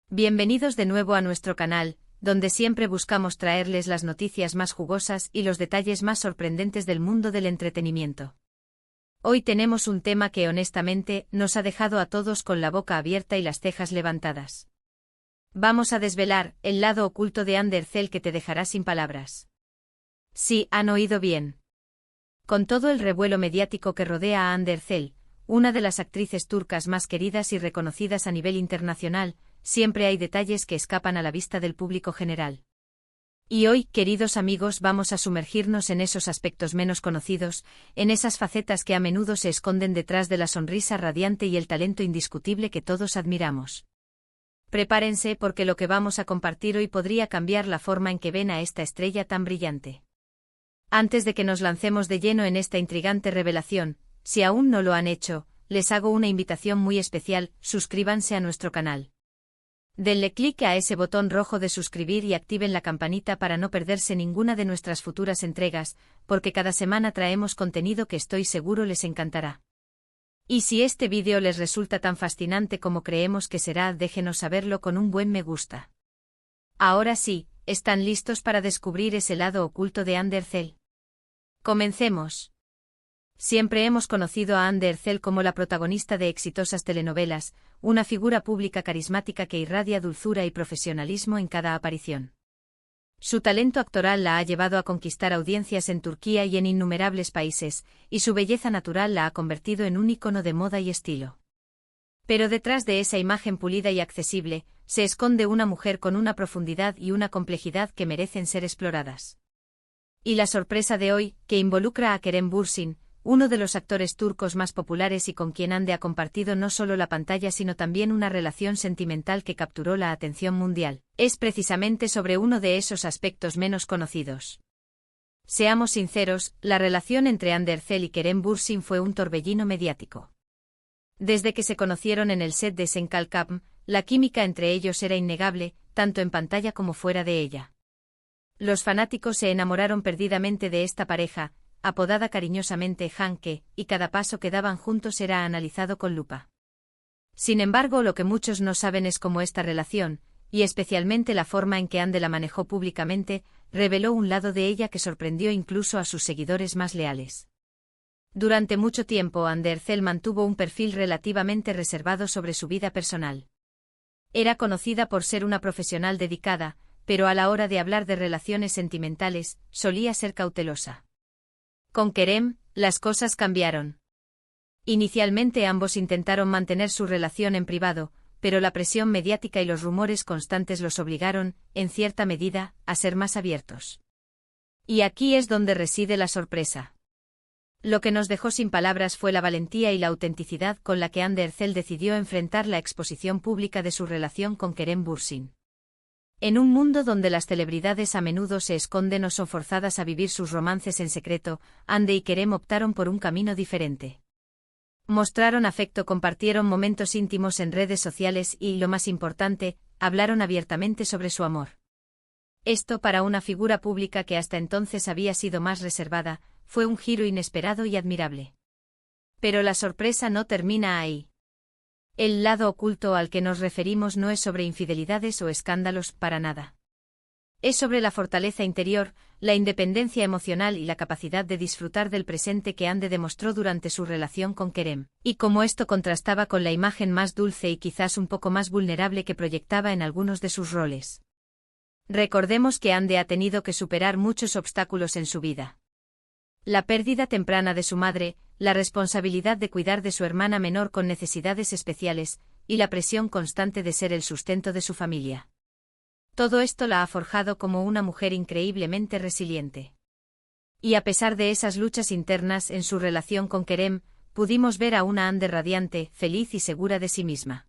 Bienvenidos de nuevo a nuestro canal, donde siempre buscamos traerles las noticias más jugosas y los detalles más sorprendentes del mundo del entretenimiento. Hoy tenemos un tema que honestamente nos ha dejado a todos con la boca abierta y las cejas levantadas. Vamos a desvelar el lado oculto de Hande Erçel que te dejará sin palabras. Sí, han oído bien. Con todo el revuelo mediático que rodea a Hande Erçel, una de las actrices turcas más queridas y reconocidas a nivel internacional, siempre hay detalles que escapan a la vista del público general. Y hoy, queridos amigos, vamos a sumergirnos en esos aspectos menos conocidos, en esas facetas que a menudo se esconden detrás de la sonrisa radiante y el talento indiscutible que todos admiramos. Prepárense porque lo que vamos a compartir hoy podría cambiar la forma en que ven a esta estrella tan brillante. Antes de que nos lancemos de lleno en esta intrigante revelación, si aún no lo han hecho, les hago una invitación muy especial: suscríbanse a nuestro canal. Denle clic a ese botón rojo de suscribir y activen la campanita para no perderse ninguna de nuestras futuras entregas, porque cada semana traemos contenido que estoy seguro les encantará. Y si este vídeo les resulta tan fascinante como creemos que será, déjenos saberlo con un buen me gusta. Ahora sí, ¿están listos para descubrir ese lado oculto de Hande Erçel? Comencemos. Siempre hemos conocido a Hande Erçel como la protagonista de exitosas telenovelas, una figura pública carismática que irradia dulzura y profesionalismo en cada aparición. Su talento actoral la ha llevado a conquistar audiencias en Turquía y en innumerables países, y su belleza natural la ha convertido en un ícono de moda y estilo. Pero detrás de esa imagen pulida y accesible, se esconde una mujer con una profundidad y una complejidad que merecen ser exploradas. Y la sorpresa de hoy, que involucra a Kerem Bürsin, uno de los actores turcos más populares y con quien Hande ha compartido no solo la pantalla sino también una relación sentimental que capturó la atención mundial, es precisamente sobre uno de esos aspectos menos conocidos. Seamos sinceros, la relación entre Hande Erçel y Kerem Bürsin fue un torbellino mediático. Desde que se conocieron en el set de Sen Kalkam, la química entre ellos era innegable, tanto en pantalla como fuera de ella. Los fanáticos se enamoraron perdidamente de esta pareja, apodada cariñosamente Hanke, y cada paso que daban juntos era analizado con lupa. Sin embargo, lo que muchos no saben es cómo esta relación, y especialmente la forma en que Hande la manejó públicamente, reveló un lado de ella que sorprendió incluso a sus seguidores más leales. Durante mucho tiempo Hande Erçel mantuvo un perfil relativamente reservado sobre su vida personal. Era conocida por ser una profesional dedicada, pero a la hora de hablar de relaciones sentimentales, solía ser cautelosa. Con Kerem, las cosas cambiaron. Inicialmente ambos intentaron mantener su relación en privado, pero la presión mediática y los rumores constantes los obligaron, en cierta medida, a ser más abiertos. Y aquí es donde reside la sorpresa. Lo que nos dejó sin palabras fue la valentía y la autenticidad con la que Hande Erçel decidió enfrentar la exposición pública de su relación con Kerem Bürsin. En un mundo donde las celebridades a menudo se esconden o son forzadas a vivir sus romances en secreto, Hande y Kerem optaron por un camino diferente. Mostraron afecto, compartieron momentos íntimos en redes sociales y, lo más importante, hablaron abiertamente sobre su amor. Esto, para una figura pública que hasta entonces había sido más reservada, fue un giro inesperado y admirable. Pero la sorpresa no termina ahí. El lado oculto al que nos referimos no es sobre infidelidades o escándalos, para nada. Es sobre la fortaleza interior, la independencia emocional y la capacidad de disfrutar del presente que Hande demostró durante su relación con Kerem, y cómo esto contrastaba con la imagen más dulce y quizás un poco más vulnerable que proyectaba en algunos de sus roles. Recordemos que Hande ha tenido que superar muchos obstáculos en su vida. La pérdida temprana de su madre, la responsabilidad de cuidar de su hermana menor con necesidades especiales, y la presión constante de ser el sustento de su familia. Todo esto la ha forjado como una mujer increíblemente resiliente. Y a pesar de esas luchas internas en su relación con Kerem, pudimos ver a una Hande radiante, feliz y segura de sí misma.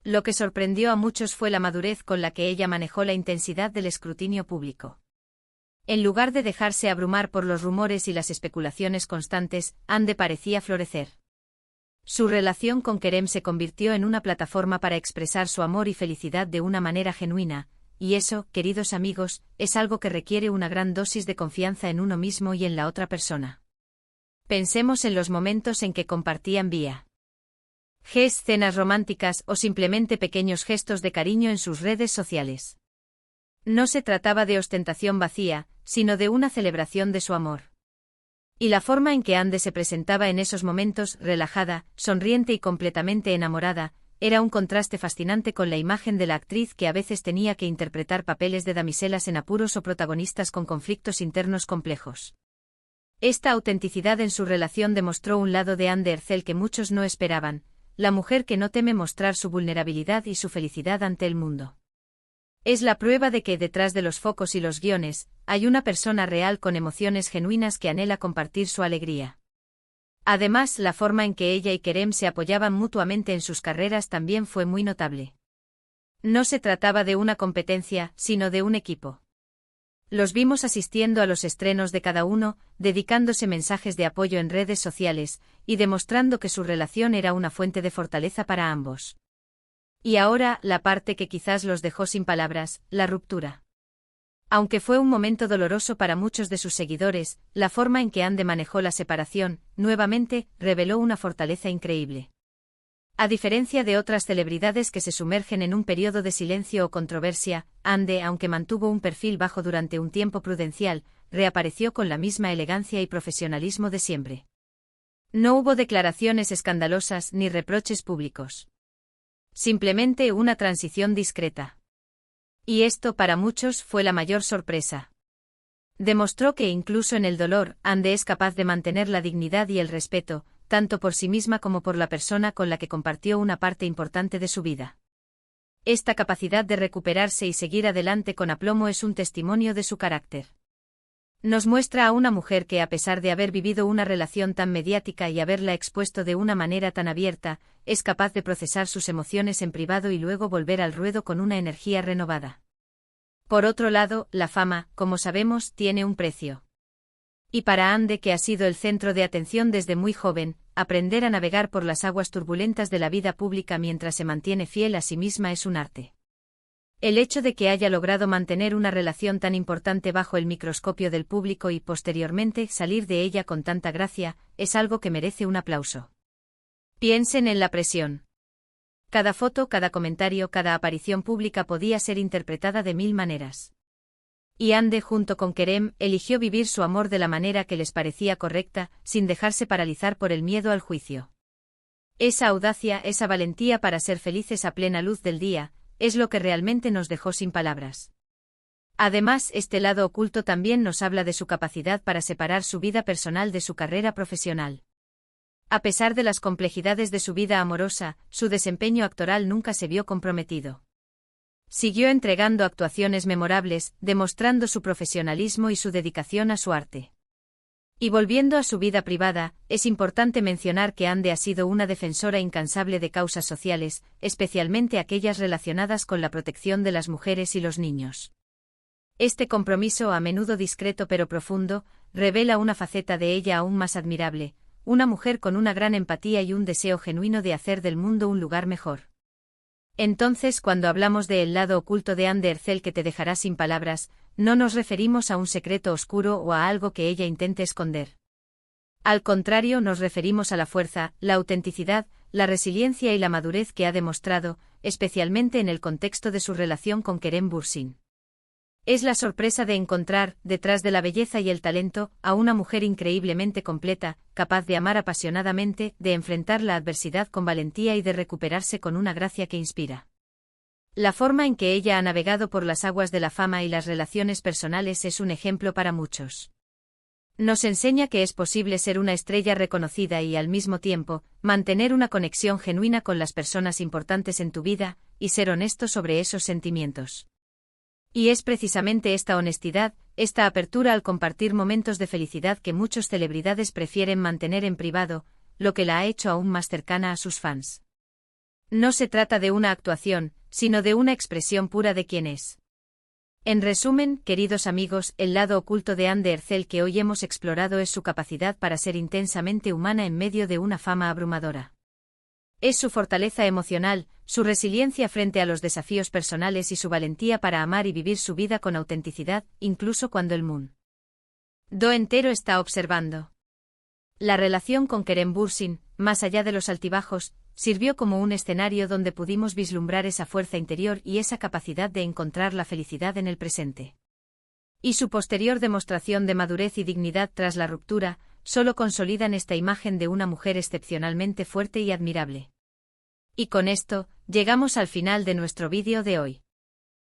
Lo que sorprendió a muchos fue la madurez con la que ella manejó la intensidad del escrutinio público. En lugar de dejarse abrumar por los rumores y las especulaciones constantes, Hande parecía florecer. Su relación con Kerem se convirtió en una plataforma para expresar su amor y felicidad de una manera genuina, y eso, queridos amigos, es algo que requiere una gran dosis de confianza en uno mismo y en la otra persona. Pensemos en los momentos en que compartían vía escenas románticas o simplemente pequeños gestos de cariño en sus redes sociales. No se trataba de ostentación vacía, sino de una celebración de su amor. Y la forma en que Ande se presentaba en esos momentos, relajada, sonriente y completamente enamorada, era un contraste fascinante con la imagen de la actriz que a veces tenía que interpretar papeles de damiselas en apuros o protagonistas con conflictos internos complejos. Esta autenticidad en su relación demostró un lado de Ande Ercel que muchos no esperaban, la mujer que no teme mostrar su vulnerabilidad y su felicidad ante el mundo. Es la prueba de que detrás de los focos y los guiones, hay una persona real con emociones genuinas que anhela compartir su alegría. Además, la forma en que ella y Kerem se apoyaban mutuamente en sus carreras también fue muy notable. No se trataba de una competencia, sino de un equipo. Los vimos asistiendo a los estrenos de cada uno, dedicándose mensajes de apoyo en redes sociales, y demostrando que su relación era una fuente de fortaleza para ambos. Y ahora, la parte que quizás los dejó sin palabras, la ruptura. Aunque fue un momento doloroso para muchos de sus seguidores, la forma en que Ande manejó la separación, nuevamente, reveló una fortaleza increíble. A diferencia de otras celebridades que se sumergen en un periodo de silencio o controversia, Ande, aunque mantuvo un perfil bajo durante un tiempo prudencial, reapareció con la misma elegancia y profesionalismo de siempre. No hubo declaraciones escandalosas ni reproches públicos. Simplemente una transición discreta. Y esto para muchos fue la mayor sorpresa. Demostró que incluso en el dolor, Ande es capaz de mantener la dignidad y el respeto, tanto por sí misma como por la persona con la que compartió una parte importante de su vida. Esta capacidad de recuperarse y seguir adelante con aplomo es un testimonio de su carácter. Nos muestra a una mujer que, a pesar de haber vivido una relación tan mediática y haberla expuesto de una manera tan abierta, es capaz de procesar sus emociones en privado y luego volver al ruedo con una energía renovada. Por otro lado, la fama, como sabemos, tiene un precio. Y para Ande, que ha sido el centro de atención desde muy joven, aprender a navegar por las aguas turbulentas de la vida pública mientras se mantiene fiel a sí misma es un arte. El hecho de que haya logrado mantener una relación tan importante bajo el microscopio del público y posteriormente salir de ella con tanta gracia, es algo que merece un aplauso. Piensen en la presión. Cada foto, cada comentario, cada aparición pública podía ser interpretada de 1000 maneras. Y Ande, junto con Kerem, eligió vivir su amor de la manera que les parecía correcta, sin dejarse paralizar por el miedo al juicio. Esa audacia, esa valentía para ser felices a plena luz del día, es lo que realmente nos dejó sin palabras. Además, este lado oculto también nos habla de su capacidad para separar su vida personal de su carrera profesional. A pesar de las complejidades de su vida amorosa, su desempeño actoral nunca se vio comprometido. Siguió entregando actuaciones memorables, demostrando su profesionalismo y su dedicación a su arte. Y volviendo a su vida privada, es importante mencionar que Ande ha sido una defensora incansable de causas sociales, especialmente aquellas relacionadas con la protección de las mujeres y los niños. Este compromiso, a menudo discreto pero profundo, revela una faceta de ella aún más admirable, una mujer con una gran empatía y un deseo genuino de hacer del mundo un lugar mejor. Entonces, cuando hablamos de el lado oculto de Ande Ercel que te dejará sin palabras, no nos referimos a un secreto oscuro o a algo que ella intente esconder. Al contrario, nos referimos a la fuerza, la autenticidad, la resiliencia y la madurez que ha demostrado, especialmente en el contexto de su relación con Kerem Bürsin. Es la sorpresa de encontrar, detrás de la belleza y el talento, a una mujer increíblemente completa, capaz de amar apasionadamente, de enfrentar la adversidad con valentía y de recuperarse con una gracia que inspira. La forma en que ella ha navegado por las aguas de la fama y las relaciones personales es un ejemplo para muchos. Nos enseña que es posible ser una estrella reconocida y, al mismo tiempo, mantener una conexión genuina con las personas importantes en tu vida, y ser honesto sobre esos sentimientos. Y es precisamente esta honestidad, esta apertura al compartir momentos de felicidad que muchas celebridades prefieren mantener en privado, lo que la ha hecho aún más cercana a sus fans. No se trata de una actuación, sino de una expresión pura de quién es. En resumen, queridos amigos, el lado oculto de Ande Ercel que hoy hemos explorado es su capacidad para ser intensamente humana en medio de una fama abrumadora. Es su fortaleza emocional, su resiliencia frente a los desafíos personales y su valentía para amar y vivir su vida con autenticidad, incluso cuando el mundo entero está observando. La relación con Kerem Bürsin, más allá de los altibajos, sirvió como un escenario donde pudimos vislumbrar esa fuerza interior y esa capacidad de encontrar la felicidad en el presente. Y su posterior demostración de madurez y dignidad tras la ruptura, solo consolidan esta imagen de una mujer excepcionalmente fuerte y admirable. Y con esto, llegamos al final de nuestro vídeo de hoy.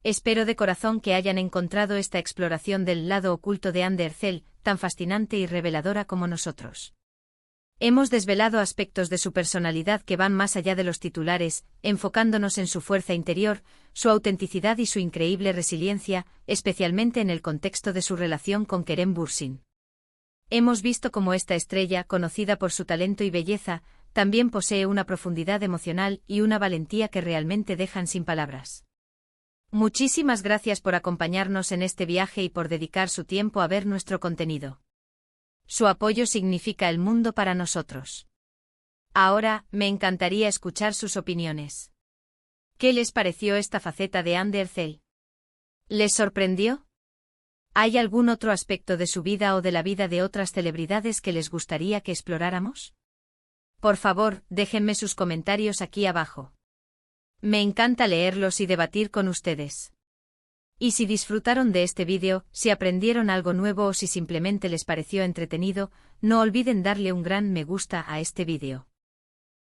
Espero de corazón que hayan encontrado esta exploración del lado oculto de Anne Derzel, tan fascinante y reveladora como nosotros. Hemos desvelado aspectos de su personalidad que van más allá de los titulares, enfocándonos en su fuerza interior, su autenticidad y su increíble resiliencia, especialmente en el contexto de su relación con Kerem Bürsin. Hemos visto cómo esta estrella, conocida por su talento y belleza, también posee una profundidad emocional y una valentía que realmente dejan sin palabras. Muchísimas gracias por acompañarnos en este viaje y por dedicar su tiempo a ver nuestro contenido. Su apoyo significa el mundo para nosotros. Ahora, me encantaría escuchar sus opiniones. ¿Qué les pareció esta faceta de Anne Derzel? ¿Les sorprendió? ¿Hay algún otro aspecto de su vida o de la vida de otras celebridades que les gustaría que exploráramos? Por favor, déjenme sus comentarios aquí abajo. Me encanta leerlos y debatir con ustedes. Y si disfrutaron de este vídeo, si aprendieron algo nuevo o si simplemente les pareció entretenido, no olviden darle un gran me gusta a este vídeo.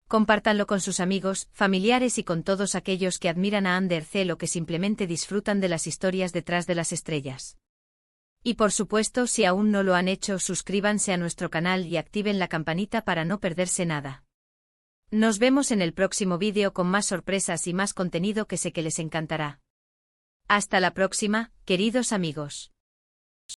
Compártanlo con sus amigos, familiares y con todos aquellos que admiran a Anne Derzel o que simplemente disfrutan de las historias detrás de las estrellas. Y por supuesto, si aún no lo han hecho, suscríbanse a nuestro canal y activen la campanita para no perderse nada. Nos vemos en el próximo vídeo con más sorpresas y más contenido que sé que les encantará. Hasta la próxima, queridos amigos.